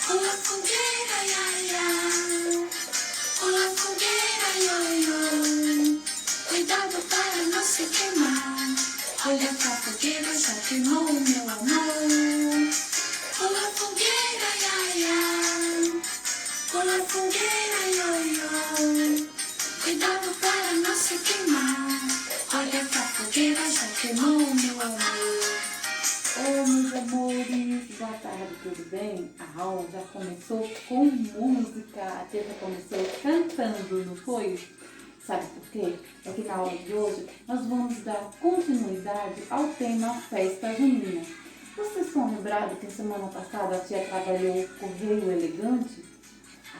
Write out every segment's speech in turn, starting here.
Pula fogueira, ia, ia. Pula fogueira, io, io. Cuidado para não se queimar. Olha essa fogueira já queimou, meu amor. Pula fogueira, ia, ia. Pula fogueira, io, io. Cuidado para não se queimar. Olha essa fogueira já queimou, meu amor. Oi, meus amores, boa tarde, tudo bem? A aula já começou com música, a tia já começou cantando, não foi? Sabe por quê? É que na aula de hoje nós vamos dar continuidade ao tema Festa Junina. Vocês estão lembrados que semana passada a tia trabalhou o Correio Elegante?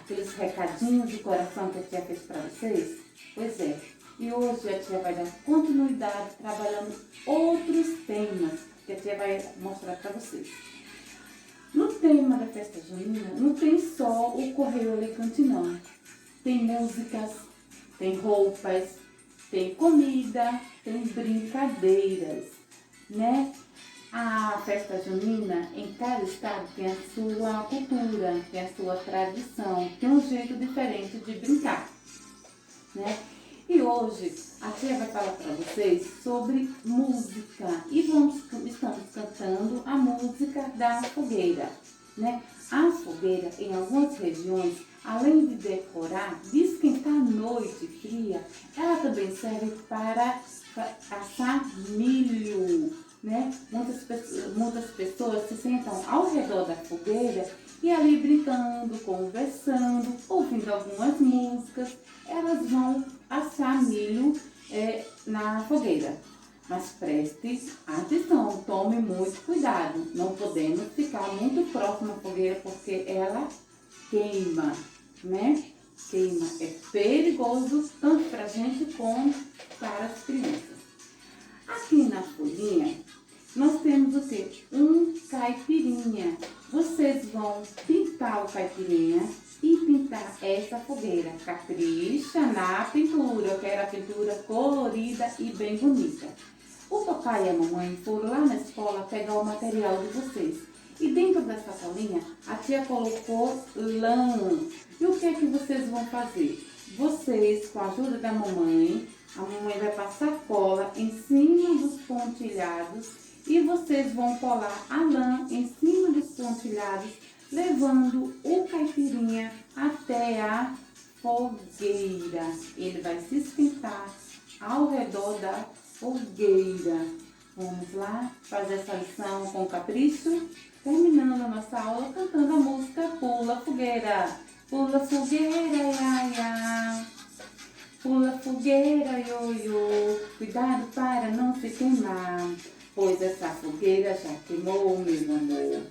Aqueles recadinhos de coração que a tia fez para vocês? Pois é, e hoje a tia vai dar continuidade trabalhando outros temas que a tia vai mostrar para vocês. No tema da festa junina, não tem só o Correio Elegante não. Tem músicas, tem roupas, tem comida, tem brincadeiras, né? A festa junina, em cada estado, tem a sua cultura, tem a sua tradição, tem um jeito diferente de brincar, né? E hoje a tia vai falar para vocês sobre música e estamos cantando a música da fogueira, né? A fogueira, em algumas regiões, além de decorar, de esquentar a noite fria, ela também serve para assar milho, né? Muitas pessoas se sentam ao redor da fogueira e ali brincando, conversando, ouvindo algumas músicas, elas vão assar milho na fogueira. Mas preste atenção, tome muito cuidado. Não podemos ficar muito próximo à fogueira porque ela queima, né? Queima. É perigoso tanto para a gente como para as crianças. Aqui na folhinha, nós temos o quê? Um caipirinha. Vocês vão pintar o caipirinha e pintar essa fogueira. Capricha na pintura. Eu quero a pintura colorida e bem bonita. O papai e a mamãe foram lá na escola pegar o material de vocês. E dentro dessa sacolinha, a tia colocou lã. E o que é que vocês vão fazer? Vocês, com a ajuda da mamãe, a mamãe vai passar cola em cima dos pontilhados e vocês vão colar a lã em cima dos pontilhados, levando o caipirinha até a fogueira. Ele vai se esquentar ao redor da fogueira. Vamos lá fazer essa lição com capricho, terminando a nossa aula cantando a música Pula Fogueira. Pula fogueira, ia, ia. Pula fogueira, ioiô. Cuidado para não se queimar, pois essa fogueira já queimou, meu amor.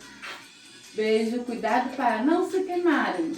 Beijo, cuidado para não se queimarem.